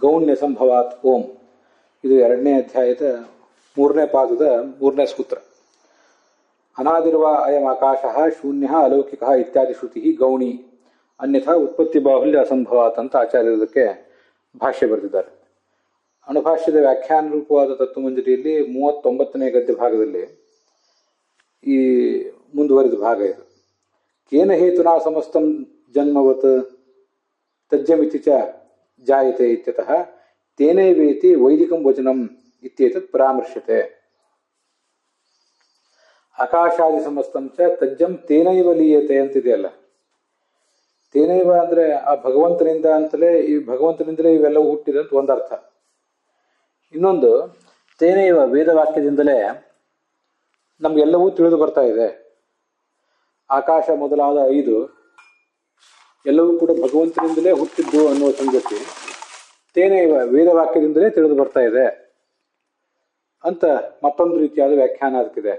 ಗೌಣ್ಯ ಸಂಭವಾತ್ ಓಂ. ಇದು 2ನೇ ಅಧ್ಯಾಯದ 3ನೇ ಪಾದದ 3ನೇ ಸೂತ್ರ. ಅನಾದಿರ್ವ ಅಯಂ ಆಕಾಶ ಶೂನ್ಯ ಅಲೌಕಿಕ ಇತ್ಯಾದಿ ಶ್ರುತಿ ಗೌಣಿ ಅನ್ಯಥಾ ಉತ್ಪತ್ತಿ ಬಾಹುಲ್ಯ ಅಸಂಭವಾತ್ ಅಂತ ಆಚಾರ್ಯದಕ್ಕೆ ಭಾಷ್ಯ ಬರೆದಿದ್ದಾರೆ. ಅಣುಭಾಷ್ಯದ ವ್ಯಾಖ್ಯಾನ ರೂಪವಾದ ತತ್ವಮಂಜರಿಯಲ್ಲಿ 39ನೇ ಗದ್ಯ ಭಾಗದಲ್ಲಿ ಈ ಮುಂದುವರಿದ ಭಾಗ ಇದು. ಕೇನ ಹೇತುನಾ ಸಮಸ್ತಂ ಜನ್ಮವತ್ ತಜ್ಜಮಿತಿ ಚ ಜಾಯತೆ ಇತ್ಯತಃ ತೇನೈವೇತಿ ವೈದಿಕಂ ವಚನಂ ಇತ್ಯೇತತ್ ಪರಾಮರ್ಶ್ಯತೆ. ಆಕಾಶಾದಿ ಸಮಸ್ತಂ ಚ ತಜ್ಜಂ ತೇನೈವ ಲೀಯತೆ ಅಂತಿದೆಯಲ್ಲ, ತೇನೈವ ಅಂದ್ರೆ ಆ ಭಗವಂತನಿಂದ ಅಂತಲೇ, ಈ ಭಗವಂತನಿಂದಲೇ ಇವೆಲ್ಲವೂ ಹುಟ್ಟಿದೆ ಅಂತ ಒಂದರ್ಥ. ಇನ್ನೊಂದು, ತೇನೈವ ವೇದವಾಕ್ಯದಿಂದಲೇ ನಮ್ಗೆಲ್ಲವೂ ತಿಳಿದು ಬರ್ತಾ ಇದೆ. ಆಕಾಶ ಮೊದಲಾದ 5 ಎಲ್ಲವೂ ಕೂಡ ಭಗವಂತನಿಂದಲೇ ಹುಟ್ಟಿದ್ದು ಅನ್ನುವ ಸಂಗತಿ ತೇನೈವ ವೇದವಾಕ್ಯದಿಂದಲೇ ತಿಳಿದು ಬರ್ತಾ ಇದೆ ಅಂತ ಮತ್ತೊಂದು ರೀತಿಯಾದ ವ್ಯಾಖ್ಯಾನ ಅದಕ್ಕಿದೆ.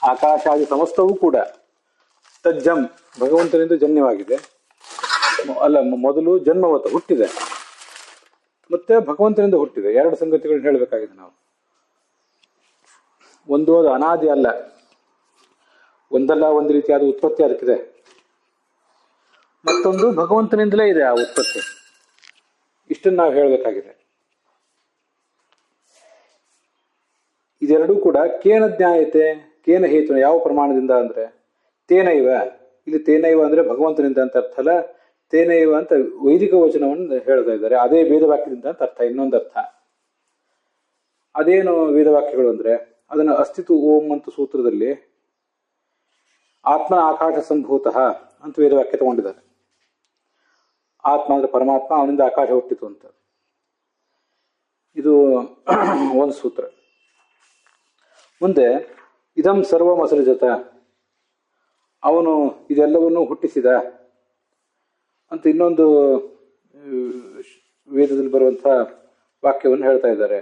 ಆಕಾಶಾದಿ ಸಮಸ್ತವೂ ಕೂಡ ತಜ್ಜಂ ಭಗವಂತನಿಂದ ಜನ್ಯವಾಗಿದೆ. ಅಲ್ಲ, ಮೊದಲು ಜನ್ಮವತ ಹುಟ್ಟಿದೆ, ಮತ್ತೆ ಭಗವಂತನಿಂದ ಹುಟ್ಟಿದೆ. 2 ಸಂಗತಿಗಳನ್ನ ಹೇಳಬೇಕಾಗಿದೆ ನಾವು. ಒಂದು, ಅದು ಅನಾದಿ ಅಲ್ಲ, ಒಂದಲ್ಲ ಒಂದು ರೀತಿಯಾದ ಉತ್ಪತ್ತಿ ಅದಕ್ಕಿದೆ. ಮತ್ತೊಂದು, ಭಗವಂತನಿಂದಲೇ ಇದೆ ಆ ಉತ್ಪತ್ತಿ. ಇಷ್ಟನ್ನು ನಾವು ಹೇಳಬೇಕಾಗಿದೆ. ಇದೆರಡೂ ಕೂಡ ಕೇನ ಜ್ಞಾಯತೆ, ಕೇನ ಹೇತು, ಯಾವ ಪ್ರಮಾಣದಿಂದ ಅಂದ್ರೆ ತೇನೈವ. ಇಲ್ಲಿ ತೇನೈವ ಅಂದ್ರೆ ಭಗವಂತನಿಂದ ಅಂತ ಅರ್ಥ ಅಲ್ಲ, ತೇನೈವ ಅಂತ ವೈದಿಕ ವಚನವನ್ನು ಹೇಳ್ತಾ ಇದ್ದಾರೆ. ಅದೇ ವೇದವಾಕ್ಯದಿಂದ ಅಂತ ಅರ್ಥ. ಇನ್ನೊಂದು ಅರ್ಥ ಅದೇನು ವೇದವಾಕ್ಯಗಳು ಅಂದ್ರೆ, ಅದನ್ನು ಅಸ್ತಿತ್ವ ಓಂ ಅಂತ ಸೂತ್ರದಲ್ಲಿ ಆತ್ಮನ ಆಕಾಶ ಸಂಭೂತಃ ಅಂತ ವೇದವಾಕ್ಯ ತಗೊಂಡಿದ್ದಾರೆ. ಆತ್ಮ ಅಂದ್ರೆ ಪರಮಾತ್ಮ, ಅವನಿಂದ ಆಕಾಶ ಹುಟ್ಟಿತು ಅಂತ. ಇದು ಒಂದು ಸೂತ್ರ. ಮುಂದೆ ಇದಂ ಸರ್ವಂ ಅಸೃಜತ, ಅವನು ಇದೆಲ್ಲವನ್ನೂ ಹುಟ್ಟಿಸಿದ ಅಂತ ಇನ್ನೊಂದು ವೇದದಲ್ಲಿ ಬರುವಂತಹ ವಾಕ್ಯವನ್ನು ಹೇಳ್ತಾ ಇದ್ದಾರೆ.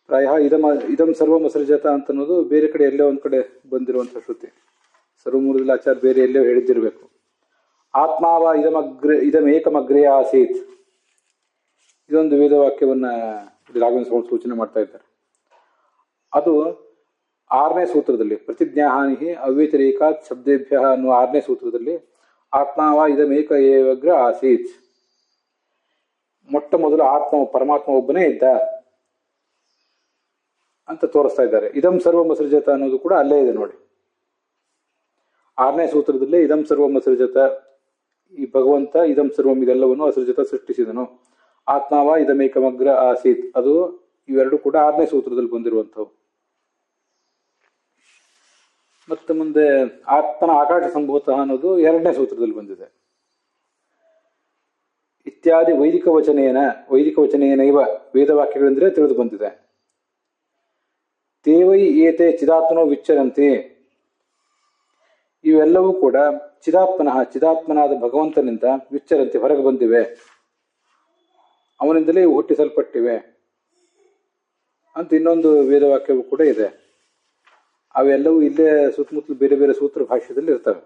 ಪ್ರಾಯ ಇದಂ ಸರ್ವಂ ಅಸೃಜತ ಅಂತ ಅನ್ನೋದು ಬೇರೆ ಕಡೆ ಎಲ್ಲೋ ಒಂದು ಕಡೆ ಬಂದಿರುವಂತಹ ಶ್ರುತಿ. ಸರ್ವಮೂಲದಲ್ಲಿ ಆಚಾರ್ಯ ಬೇರೆ ಎಲ್ಲೋ ಹೇಳಿದ್ದಿರಬೇಕು. ಆತ್ಮಾವ ಇದಮೇಕಮಗ್ರೇ ಆಸೀತ್, ಇದೊಂದು ವೇದವಾಕ್ಯವನ್ನ ರಾಘವೇಂದ್ರ ಸೂಚನೆ ಮಾಡ್ತಾ ಇದ್ದಾರೆ. ಅದು 6ನೇ ಸೂತ್ರದಲ್ಲಿ ಪ್ರತಿಜ್ಞಾಹಾನಿ ಅವ್ಯತಿರೇಕಾತ್ ಶಬ್ದೇಭ್ಯ ಅನ್ನುವ 6ನೇ ಸೂತ್ರದಲ್ಲಿ ಆತ್ಮಾವ ಇದಮೇಕ ಏವಗ್ರ ಆಸೀತ್, ಮೊಟ್ಟ ಮೊದಲು ಆತ್ಮ ಪರಮಾತ್ಮ ಒಬ್ಬನೇ ಇದ್ದ ಅಂತ ತೋರಿಸ್ತಾ ಇದ್ದಾರೆ. ಇದಂ ಸರ್ವಂ ಅಸೃಜತ ಅನ್ನೋದು ಕೂಡ ಅಲ್ಲೇ ಇದೆ ನೋಡಿ. 6ನೇ ಸೂತ್ರದಲ್ಲಿ ಇದಂ ಸರ್ವಂ ಅಸೃಜತ, ಈ ಭಗವಂತ ಇದಂ ಸರ್ವಂ ಇದೆಲ್ಲವನ್ನು ಅಸೃಜತ ಸೃಷ್ಟಿಸಿದನು. ಆತ್ಮಾವ ಇದಮೇಕಮಗ್ರ ಆಸೀತ್, ಅದು ಇವೆರಡು ಕೂಡ 6ನೇ ಸೂತ್ರದಲ್ಲಿ ಬಂದಿರುವಂಥವು. ಮತ್ತೆ ಮುಂದೆ ಆತ್ಮನ ಆಕಾಶ ಸಂಭೂತ ಅನ್ನೋದು 2ನೇ ಸೂತ್ರದಲ್ಲಿ ಬಂದಿದೆ. ಇತ್ಯಾದಿ ವೈದಿಕ ವಚನೇನೈವ ವೇದವಾಕ್ಯಗಳಿಂದಲೇ ತಿಳಿದು ಬಂದಿದೆ. ತೇವೈ ಏತೆ ಚಿದಾತ್ಮನೋ ವಿಚ್ಚರಂತೆ, ಇವೆಲ್ಲವೂ ಕೂಡ ಚಿದಾತ್ಮನಾದ ಭಗವಂತನಿಂದ ವಿಚ್ಚರಂತೆ ಹೊರಗೆ ಬಂದಿವೆ, ಅವನಿಂದಲೇ ಇವು ಹುಟ್ಟಿಸಲ್ಪಟ್ಟಿವೆ ಅಂತ ಇನ್ನೊಂದು ವೇದವಾಕ್ಯವೂ ಕೂಡ ಇದೆ. ಅವೆಲ್ಲವೂ ಇಲ್ಲೇ ಸುತ್ತಮುತ್ತಲು ಬೇರೆ ಬೇರೆ ಸೂತ್ರ ಭಾಷ್ಯದಲ್ಲಿ ಇರ್ತವೆ.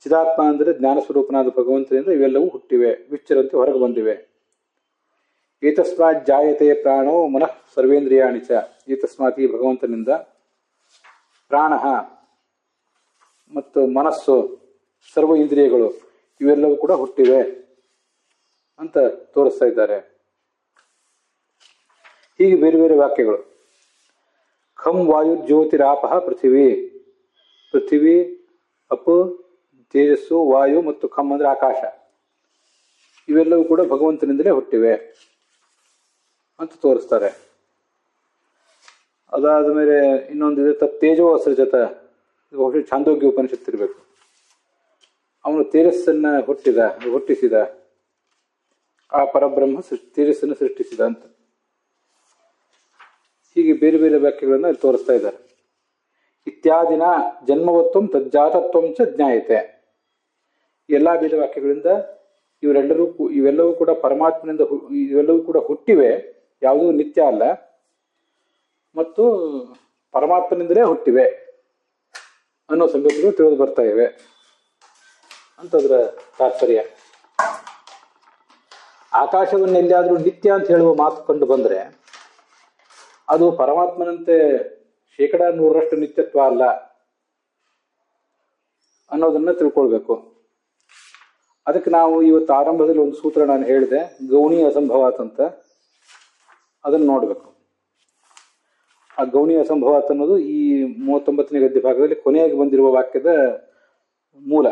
ಚಿದಾತ್ಮ ಅಂದರೆ ಜ್ಞಾನ ಸ್ವರೂಪನಾದ ಭಗವಂತನಿಂದ ಇವೆಲ್ಲವೂ ಹುಟ್ಟಿವೆ, ವಿಚ್ಚರಂತೆ ಹೊರಗೆ ಬಂದಿವೆ. ಏತಸ್ಮಾತ್ ಜಾಯತೆ ಪ್ರಾಣೋ ಮನಃ ಸರ್ವೇಂದ್ರಿಯಾಣಿ ಚ, ಏತಸ್ಮಾತ್ ಈ ಭಗವಂತನಿಂದ ಪ್ರಾಣ ಮತ್ತು ಮನಸ್ಸು ಸರ್ವ ಇಂದ್ರಿಯಗಳು ಇವೆಲ್ಲವೂ ಕೂಡ ಹುಟ್ಟಿವೆ ಅಂತ ತೋರಿಸ್ತಾ ಇದ್ದಾರೆ. ಹೀಗೆ ಬೇರೆ ಬೇರೆ ವಾಕ್ಯಗಳು. ಖಂ ವಾಯು ಜ್ಯೋತಿರಾಪ ಪೃಥ್ವಿ ಅಪ್ ತೇಜಸ್ಸು ವಾಯು ಮತ್ತು ಖಂ ಅಂದ್ರೆ ಆಕಾಶ, ಇವೆಲ್ಲವೂ ಕೂಡ ಭಗವಂತನಿಂದಲೇ ಹುಟ್ಟಿವೆ ಅಂತ ತೋರಿಸ್ತಾರೆ. ಅದಾದ ಮೇಲೆ ಇನ್ನೊಂದಿದೆ ತೇಜೋ ಅಸೃಜತ, ಬಹುಶಃ ಛಾಂದೋಗ್ಯ ಉಪನಿಷತ್ತಿರಬೇಕು. ಅವನು ತೇಜಸ್ಸನ್ನ ಹುಟ್ಟಿಸಿದ, ಆ ಪರಬ್ರಹ್ಮ ತೇಜಸ್ಸನ್ನು ಸೃಷ್ಟಿಸಿದ ಅಂತ. ಹೀಗೆ ಬೇರೆ ಬೇರೆ ವ್ಯಾಖ್ಯೆಗಳನ್ನ ಅಲ್ಲಿ ತೋರಿಸ್ತಾ ಇದ್ದಾರೆ. ಇತ್ಯಾದಿನ ಜನ್ಮವತ್ವಂ ತಜ್ಜಾತತ್ವಂ ಚ ಜ್ಞಾಯತೆ, ಎಲ್ಲಾ ಬೇರೆ ವಾಕ್ಯಗಳಿಂದ ಇವೆಲ್ಲವೂ ಕೂಡ ಪರಮಾತ್ಮನಿಂದ ಇವೆಲ್ಲವೂ ಕೂಡ ಹುಟ್ಟಿವೆ, ಯಾವುದೂ ನಿತ್ಯ ಅಲ್ಲ, ಮತ್ತು ಪರಮಾತ್ಮನಿಂದಲೇ ಹುಟ್ಟಿವೆ ಅನ್ನೋ ಸಂಗತಿಗಳು ತಿಳಿದು ಬರ್ತಾ ಇವೆ. ಅಂತದ್ರ ತಾತ್ಪರ್ಯ. ಆಕಾಶವನ್ನೆಲ್ಲಾದರೂ ನಿತ್ಯ ಅಂತ ಹೇಳುವ ಮಾತು ಕಂಡು ಬಂದರೆ ಅದು ಪರಮಾತ್ಮನಂತೆ 100% ನಿತ್ಯತ್ವ ಅಲ್ಲ ಅನ್ನೋದನ್ನ ತಿಳ್ಕೊಳ್ಬೇಕು. ಅದಕ್ಕೆ ನಾವು ಇವತ್ತು ಆರಂಭದಲ್ಲಿ ಒಂದು ಸೂತ್ರ ನಾನು ಹೇಳಿದೆ, ಗೌಣಿ ಅಸಂಭವಾತ್ ಅಂತ. ಅದನ್ನು ನೋಡಬೇಕು. ಆ ಗೌಣಿ ಅಸಂಭವಾತ್ ಅನ್ನೋದು ಈ 39ನೇ ಗದ್ಯ ಭಾಗದಲ್ಲಿ ಕೊನೆಯಾಗಿ ಬಂದಿರುವ ವಾಕ್ಯದ ಮೂಲ.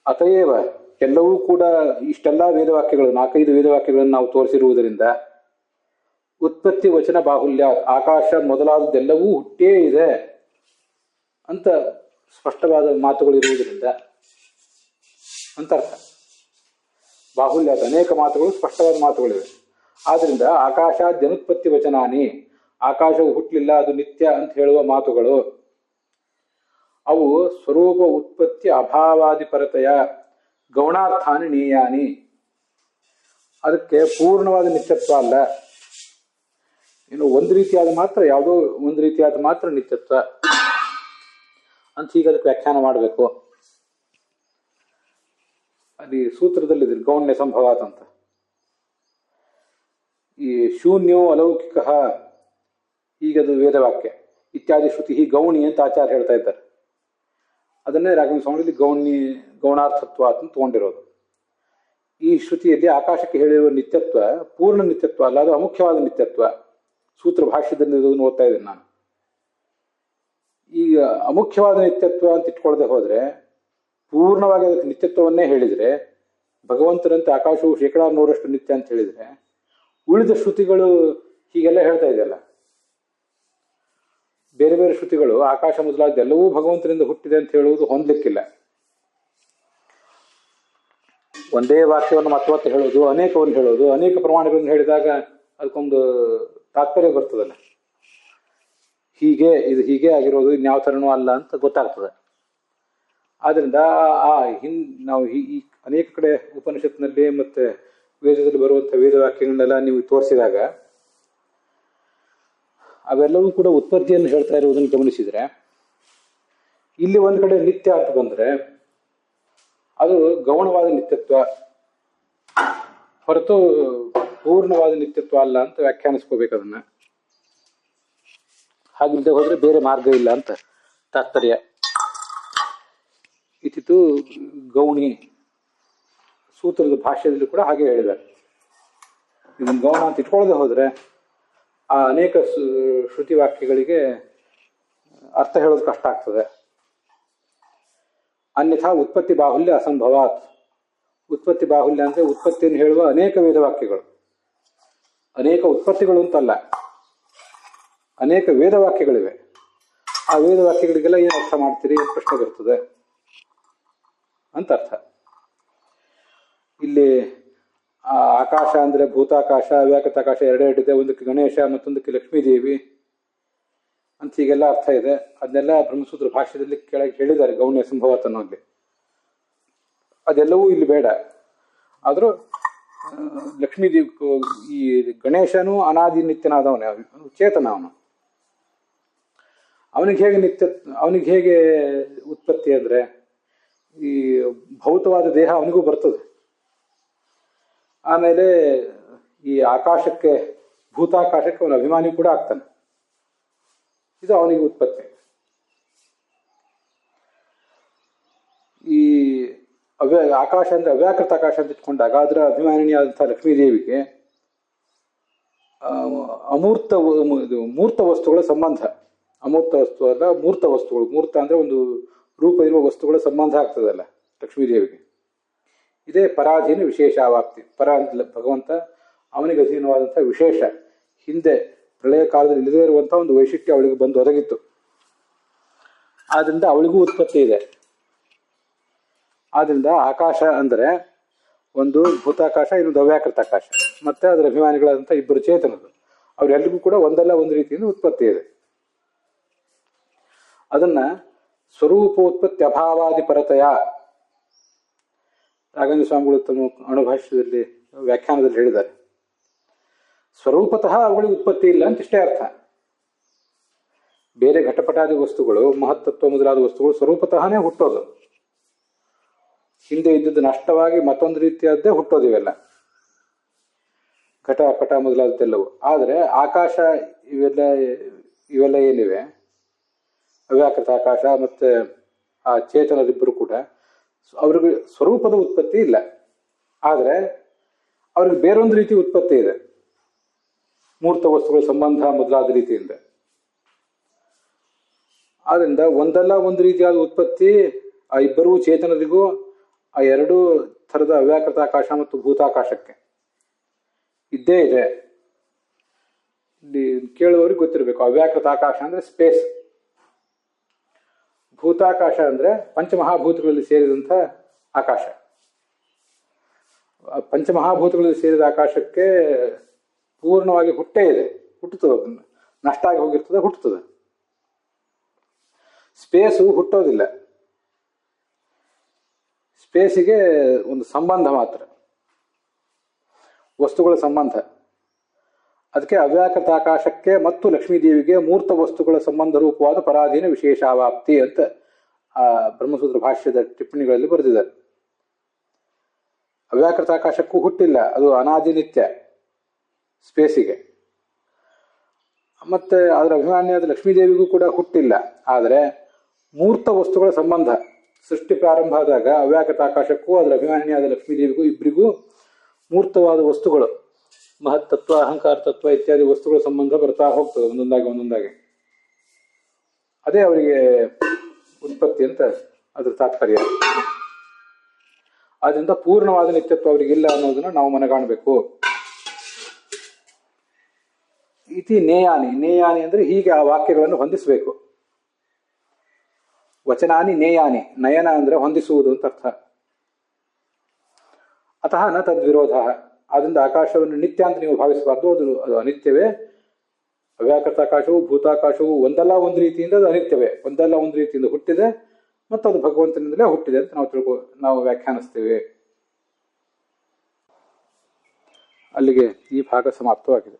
ಅತಯೇವ ಎಲ್ಲವೂ ಕೂಡ ಇಷ್ಟೆಲ್ಲ ವೇದವಾಕ್ಯಗಳು 4-5 ವೇದವಾಕ್ಯಗಳನ್ನು ನಾವು ತೋರಿಸಿರುವುದರಿಂದ ಉತ್ಪತ್ತಿ ವಚನ ಬಾಹುಲ್ಯ, ಆಕಾಶ ಮೊದಲಾದದ್ದೆಲ್ಲವೂ ಹುಟ್ಟೇ ಇದೆ ಅಂತ ಸ್ಪಷ್ಟವಾದ ಮಾತುಗಳಿರುವುದರಿಂದ ಅಂತ ಅರ್ಥ. ಬಾಹುಲ್ಯಾದ ಅನೇಕ ಮಾತುಗಳು, ಸ್ಪಷ್ಟವಾದ ಮಾತುಗಳಿವೆ. ಆದ್ರಿಂದ ಆಕಾಶಾದ್ಯನುತ್ಪತ್ತಿ ವಚನಾನಿ, ಆಕಾಶವು ಹುಟ್ಟಲಿಲ್ಲ ಅದು ನಿತ್ಯ ಅಂತ ಹೇಳುವ ಮಾತುಗಳು ಅವು ಸ್ವರೂಪ ಉತ್ಪತ್ತಿ ಅಭಾವಾದಿಪರತೆಯ ಗೌಣಾರ್ಥಾನಿ ನೀಯಾನಿ. ಅದಕ್ಕೆ ಪೂರ್ಣವಾದ ನಿತ್ಯತ್ವ ಅಲ್ಲ, ಇನ್ನು ಒಂದು ರೀತಿಯಾದ ಮಾತ್ರ, ಯಾವುದೋ ಒಂದು ರೀತಿಯಾದ ಮಾತ್ರ ನಿತ್ಯತ್ವ ಅಂತ ಹೀಗೆ ಅದಕ್ಕೆ ವ್ಯಾಖ್ಯಾನ ಮಾಡಬೇಕು. ಅಲ್ಲಿ ಸೂತ್ರದಲ್ಲಿದೆ ಗೌಣ್ಯ ಸಂಭವಾತ್ ಅಂತ. ಈ ಶೂನ್ಯೋ ಅಲೌಕಿಕ ಹೀಗದು ವೇದವಾಕ್ಯ ಇತ್ಯಾದಿ ಶ್ರುತಿ ಹೀ ಗೌಣಿ ಅಂತ ಆಚಾರ್ಯ ಹೇಳ್ತಾ ಇದ್ದಾರೆ. ಅದನ್ನೇ ರಾಘವೇಂದ್ರ ಸ್ವಾಮಿಯಲ್ಲಿ ಗೌಣಾರ್ಥತ್ವ ಅಂತ ತಗೊಂಡಿರೋದು. ಈ ಶ್ರುತಿಯಲ್ಲಿ ಆಕಾಶಕ್ಕೆ ಹೇಳಿರುವ ನಿತ್ಯತ್ವ ಪೂರ್ಣ ನಿತ್ಯತ್ವ ಅಲ್ಲ, ಅದು ಅಮುಖ್ಯವಾದ ನಿತ್ಯತ್ವ. ಸೂತ್ರ ಭಾಷ್ಯದಲ್ಲಿ ಇದನ್ನು ಓದ್ತಾ ಇದ್ದೇನೆ ನಾನು. ಈಗ ಅಮುಖ್ಯವಾದ ನಿತ್ಯತ್ವ ಅಂತ ಇಟ್ಕೊಳ್ಳದೆ ಹೋದ್ರೆ, ಪೂರ್ಣವಾಗಿ ಅದಕ್ಕೆ ನಿತ್ಯತ್ವವನ್ನೇ ಹೇಳಿದರೆ, ಭಗವಂತನಂತೆ ಆಕಾಶವು 100% ನಿತ್ಯ ಅಂತ ಹೇಳಿದರೆ, ಉಳಿದ ಶ್ರುತಿಗಳು ಹೀಗೆಲ್ಲ ಹೇಳ್ತಾ ಇದೆಯಲ್ಲ, ಬೇರೆ ಬೇರೆ ಶ್ರುತಿಗಳು ಆಕಾಶ ಮೊದಲಾದೆಲ್ಲವೂ ಭಗವಂತನಿಂದ ಹುಟ್ಟಿದೆ ಅಂತ ಹೇಳುವುದು ಹೊಂದಲಿಕ್ಕಿಲ್ಲ. ಒಂದೇ ವಾಕ್ಯವನ್ನು ಮತ್ತೆ ಹೇಳೋದು, ಅನೇಕವನ್ನು ಹೇಳೋದು, ಅನೇಕ ಪ್ರಮಾಣಗಳನ್ನು ಹೇಳಿದಾಗ ಅದಕ್ಕೊಂದು ತಾತ್ಪರ್ಯ ಬರ್ತದಲ್ಲ, ಇದು ಹೀಗೆ ಆಗಿರೋದು, ಇನ್ಯಾವ ಥರನೂ ಅಲ್ಲ ಅಂತ ಗೊತ್ತಾಗ್ತದೆ. ಆದ್ರಿಂದ ನಾವು ಈ ಅನೇಕ ಕಡೆ ಉಪನಿಷತ್ನಲ್ಲಿ ಮತ್ತೆ ವೇದದಲ್ಲಿ ಬರುವಂಥ ವೇದವಾಕ್ಯಗಳನ್ನೆಲ್ಲ ನೀವು ತೋರಿಸಿದಾಗ ಅವೆಲ್ಲವೂ ಕೂಡ ಉತ್ಪತ್ತಿಯನ್ನು ಹೇಳ್ತಾ ಇರುವುದನ್ನು ಗಮನಿಸಿದರೆ, ಇಲ್ಲಿ ಒಂದು ಕಡೆ ನಿತ್ಯ ಅಂತ ಬಂದರೆ ಅದು ಗೌಣವಾದ ನಿತ್ಯತ್ವ ಹೊರತು ಪೂರ್ಣವಾದ ನಿತ್ಯತ್ವ ಅಲ್ಲ ಅಂತ ವ್ಯಾಖ್ಯಾನಿಸ್ಕೋಬೇಕು ಅದನ್ನ. ಹಾಗಿಲ್ಲದೆ ಹೋದ್ರೆ ಬೇರೆ ಮಾರ್ಗ ಇಲ್ಲ ಅಂತ ತಾತ್ಪರ್ಯ. ಇತಿತು ಗೌಣಿ ಸೂತ್ರದ ಭಾಷೆಯಲ್ಲಿ ಕೂಡ ಹಾಗೆ ಹೇಳಿದ್ದಾರೆ. ಇದನ್ನು ಗೌಣ ಅಂತ ಇಟ್ಕೊಳ್ಳದೆ ಹೋದ್ರೆ ಆ ಅನೇಕ ಶ್ರುತಿ ವಾಕ್ಯಗಳಿಗೆ ಅರ್ಥ ಹೇಳೋದು ಕಷ್ಟ ಆಗ್ತದೆ. ಅನ್ಯಥಾ ಉತ್ಪತ್ತಿ ಬಾಹುಲ್ಯ ಅಸಂಭವಾತ್. ಉತ್ಪತ್ತಿ ಬಾಹುಲ್ಯ ಅಂದರೆ ಉತ್ಪತ್ತಿಯನ್ನು ಹೇಳುವ ಅನೇಕ ವೇದವಾಕ್ಯಗಳು, ಅನೇಕ ಉತ್ಪತ್ತಿಗಳು ಅಂತಲ್ಲ, ಅನೇಕ ವೇದವಾಕ್ಯಗಳಿವೆ. ಆ ವೇದವಾಕ್ಯಗಳಿಗೆಲ್ಲ ಏನು ಅರ್ಥ ಮಾಡ್ತೀರಿ ಅಂತ ಪ್ರಶ್ನೆ ಬರ್ತದೆ ಅಂತ ಅರ್ಥ. ಇಲ್ಲಿ ಆಕಾಶ ಅಂದರೆ ಭೂತಾಕಾಶ, ಅವ್ಯಾಕೃತಾಕಾಶ ಎರಡೆರಡಿದೆ. ಒಂದಕ್ಕೆ ಗಣೇಶ, ಮತ್ತೊಂದಕ್ಕೆ ಲಕ್ಷ್ಮೀದೇವಿ ಅಂತ ಹೀಗೆಲ್ಲ ಅರ್ಥ ಇದೆ. ಅದನ್ನೆಲ್ಲ ಬ್ರಹ್ಮಸೂತ್ರ ಭಾಷ್ಯದಲ್ಲಿ ಕೆಳಗೆ ಹೇಳಿದ್ದಾರೆ ಗೌಣ್ಯ ಸಂಭವಾತ್ ಅನ್ನೋಲ್ಲಿ. ಅದೆಲ್ಲವೂ ಇಲ್ಲಿ ಬೇಡ. ಆದರೂ ಲಕ್ಷ್ಮೀದೇವಿ, ಈ ಗಣೇಶನು ಅನಾದಿ ನಿತ್ಯನಾದವನೇ, ಚೇತನ ಅವನು. ಅವನಿಗೆ ಹೇಗೆ ಉತ್ಪತ್ತಿ ಅಂದರೆ ಈ ಭೌತವಾದ ದೇಹ ಅವನಿಗೂ ಬರ್ತದೆ. ಆಮೇಲೆ ಈ ಆಕಾಶಕ್ಕೆ, ಭೂತಾಕಾಶಕ್ಕೆ ಅವನ ಅಭಿಮಾನಿ ಕೂಡ ಆಗ್ತಾನೆ. ಇದು ಅವನಿಗೆ ಉತ್ಪತ್ತಿ. ಈ ಆಕಾಶ ಅಂದ್ರೆ ಅವ್ಯಾಕೃತ ಆಕಾಶ ಅಂತ ಇಟ್ಕೊಂಡಾಗ ಅದರ ಅಭಿಮಾನಿಯಾದಂಥ ಲಕ್ಷ್ಮೀದೇವಿಗೆ ಮೂರ್ತ ವಸ್ತುಗಳ ಸಂಬಂಧ, ಅಮೂರ್ತ ವಸ್ತು ಅಲ್ಲ, ಮೂರ್ತ ವಸ್ತುಗಳು. ಮೂರ್ತ ಅಂದ್ರೆ ಒಂದು ರೂಪ ಇರುವ ವಸ್ತುಗಳ ಸಂಬಂಧ ಆಗ್ತದಲ್ಲ ಲಕ್ಷ್ಮೀದೇವಿಗೆ. ಇದೇ ಪರಾಧೀನ ವಿಶೇಷಾವಾಪ್ತಿ. ಪರ ಅಂತ ಭಗವಂತ, ಅವನಿಗೆ ಅಧೀನವಾದಂಥ ವಿಶೇಷ, ಹಿಂದೆ ಪ್ರಳಯ ಕಾಲದಲ್ಲಿ ಇಲ್ಲದೇ ಇರುವಂಥ ಒಂದು ವೈಶಿಷ್ಟ್ಯ ಅವಳಿಗೆ ಬಂದು ಒದಗಿತ್ತು. ಆದ್ರಿಂದ ಅವಳಿಗೂ ಉತ್ಪತ್ತಿ ಇದೆ. ಆದ್ರಿಂದ ಆಕಾಶ ಅಂದರೆ ಒಂದು ಭೂತಾಕಾಶ, ಇನ್ನೊಂದು ಅವ್ಯಾಕೃತ ಆಕಾಶ, ಮತ್ತೆ ಅದರ ಅಭಿಮಾನಿಗಳಾದಂಥ ಇಬ್ಬರು ಚೇತನರು. ಅವರೆಲ್ಲರಿಗೂ ಕೂಡ ಒಂದಲ್ಲ ಒಂದು ರೀತಿಯಿಂದ ಉತ್ಪತ್ತಿ ಇದೆ. ಅದನ್ನ ಸ್ವರೂಪೋತ್ಪತ್ತಿ ಅಭಾವಾದಿ ಪರತೆಯ ರಾಘವೇಂದ್ರ ಸ್ವಾಮಿಗಳು ತಮ್ಮ ಅಣುಭಾಷ್ಯದಲ್ಲಿ ವ್ಯಾಖ್ಯಾನದಲ್ಲಿ ಹೇಳಿದ್ದಾರೆ. ಸ್ವರೂಪತಃ ಅವುಗಳಿಗೆ ಉತ್ಪತ್ತಿ ಇಲ್ಲ ಅಂತ ಇಷ್ಟೇ ಅರ್ಥ. ಬೇರೆ ಘಟಪಟಾದಿ ವಸ್ತುಗಳು, ಮಹತ್ತತ್ವ ಮೊದಲಾದ ವಸ್ತುಗಳು ಸ್ವರೂಪತಃನೇ ಹುಟ್ಟೋದು. ಹಿಂದೆ ಇದ್ದದ್ದು ನಷ್ಟವಾಗಿ ಮತ್ತೊಂದು ರೀತಿಯಾದ್ದೇ ಹುಟ್ಟೋದು ಇವೆಲ್ಲ, ಘಟ ಪಟ ಮೊದಲಾದದ್ದೆಲ್ಲವು. ಆದರೆ ಆಕಾಶ ಇವೆಲ್ಲ ಏನಿವೆ, ಅವ್ಯಾಕೃತ ಆಕಾಶ ಮತ್ತೆ ಆ ಚೇತನರಿಬ್ಬರು ಕೂಡ ಅವ್ರಿಗೆ ಸ್ವರೂಪದ ಉತ್ಪತ್ತಿ ಇಲ್ಲ. ಆದರೆ ಅವ್ರಿಗೆ ಬೇರೊಂದು ರೀತಿ ಉತ್ಪತ್ತಿ ಇದೆ, ಮೂರ್ತ ವಸ್ತುಗಳ ಸಂಬಂಧ ಮೊದಲಾದ ರೀತಿಯಿಂದ. ಆದ್ರಿಂದ ಒಂದಲ್ಲ ಒಂದು ರೀತಿಯಾದ ಉತ್ಪತ್ತಿ ಆ ಇಬ್ಬರೂ ಚೇತನರಿಗೂ, ಆ ಎರಡೂ ಥರದ ಅವ್ಯಾಕೃತ ಆಕಾಶ ಮತ್ತು ಭೂತಾಕಾಶಕ್ಕೆ ಇದ್ದೇ ಇದೆ. ಇಲ್ಲಿ ಕೇಳುವವ್ರಿಗೆ ಗೊತ್ತಿರಬೇಕು, ಅವ್ಯಾಕೃತ ಆಕಾಶ ಅಂದ್ರೆ ಸ್ಪೇಸ್, ಭೂತಾಕಾಶ ಅಂದ್ರೆ ಪಂಚಮಹಾಭೂತಗಳಲ್ಲಿ ಸೇರಿದಂಥ ಆಕಾಶ. ಪಂಚಮಹಾಭೂತಗಳಲ್ಲಿ ಸೇರಿದ ಆಕಾಶಕ್ಕೆ ಪೂರ್ಣವಾಗಿ ಹುಟ್ಟೇ ಇದೆ, ಹುಟ್ಟುತ್ತದೆ, ನಷ್ಟ ಆಗಿ ಹೋಗಿರ್ತದೆ, ಹುಟ್ಟುತ್ತದೆ. ಸ್ಪೇಸು ಹುಟ್ಟೋದಿಲ್ಲ, ಸ್ಪೇಸಿಗೆ ಒಂದು ಸಂಬಂಧ ಮಾತ್ರ, ವಸ್ತುಗಳ ಸಂಬಂಧ. ಅದಕ್ಕೆ ಅವ್ಯಾಕೃತ ಆಕಾಶಕ್ಕೆ ಮತ್ತು ಲಕ್ಷ್ಮೀದೇವಿಗೆ ಮೂರ್ತ ವಸ್ತುಗಳ ಸಂಬಂಧ ರೂಪವಾದ ಪರಾಧೀನ ವಿಶೇಷಾವಾಪ್ತಿ ಅಂತ ಆ ಬ್ರಹ್ಮಸೂತ್ರ ಭಾಷ್ಯದ ಟಿಪ್ಪಣಿಗಳಲ್ಲಿ ಬರೆದಿದ್ದಾರೆ. ಅವ್ಯಾಕೃತ ಆಕಾಶಕ್ಕೂ ಹುಟ್ಟಿಲ್ಲ, ಅದು ಅನಾದಿ ನಿತ್ಯ ಸ್ಪೇಸಿಗೆ. ಮತ್ತೆ ಅದರ ಅಭಿಮಾನಿಯಾದ ಲಕ್ಷ್ಮೀದೇವಿಗೂ ಕೂಡ ಹುಟ್ಟಿಲ್ಲ. ಆದರೆ ಮೂರ್ತ ವಸ್ತುಗಳ ಸಂಬಂಧ ಸೃಷ್ಟಿ ಪ್ರಾರಂಭ ಆದಾಗ ಅವ್ಯಾಕೃತ ಆಕಾಶಕ್ಕೂ ಅದರ ಅಭಿಮಾನಿಯಾದ ಲಕ್ಷ್ಮೀದೇವಿಗೂ ಇಬ್ಬರಿಗೂ ಮೂರ್ತವಾದ ವಸ್ತುಗಳು, ಮಹತ್ತತ್ವ, ಅಹಂಕಾರ ತತ್ವ ಇತ್ಯಾದಿ ವಸ್ತುಗಳ ಸಂಬಂಧ ಬರ್ತಾ ಹೋಗ್ತದೆ ಒಂದೊಂದಾಗಿ. ಅದೇ ಅವರಿಗೆ ಉತ್ಪತ್ತಿ ಅಂತ ಅದ್ರ ತಾತ್ಪರ್ಯ. ಆದ್ರಿಂದ ಪೂರ್ಣವಾದ ನಿತ್ಯತ್ವ ಅವರಿಗಿಲ್ಲ ಅನ್ನೋದನ್ನ ನಾವು ಮನಗಾಣಬೇಕು. ಇತಿ ನೇಯಾನಿ, ನೇಯಾನಿ ಅಂದ್ರೆ ಹೀಗೆ ಆ ವಾಕ್ಯಗಳನ್ನು ಹೊಂದಿಸಬೇಕು. ವಚನಾನಿ ನೇಯಾನಿ, ನಯನ ಅಂದ್ರೆ ಹೊಂದಿಸುವುದು ಅಂತ ಅರ್ಥ. ಅತಃ ನ ತದ್ವಿರೋಧ, ಆದ್ರಿಂದ ಆಕಾಶವನ್ನು ನಿತ್ಯ ಅಂತ ನೀವು ಭಾವಿಸಬಾರ್ದು, ಅದು ಅನಿತ್ಯವೇ. ಅವ್ಯಾಕೃತ ಆಕಾಶವು ಭೂತಾಕಾಶವು ಒಂದಲ್ಲ ಒಂದು ರೀತಿಯಿಂದ ಅದು ಅನಿತ್ಯವೇ, ಒಂದಲ್ಲ ಒಂದು ರೀತಿಯಿಂದ ಹುಟ್ಟಿದೆ ಮತ್ತು ಅದು ಭಗವಂತನಿಂದಲೇ ಹುಟ್ಟಿದೆ ಅಂತ ನಾವು ವ್ಯಾಖ್ಯಾನಿಸ್ತೇವೆ. ಅಲ್ಲಿಗೆ ಈ ಭಾಗ ಸಮಾಪ್ತವಾಗಿದೆ.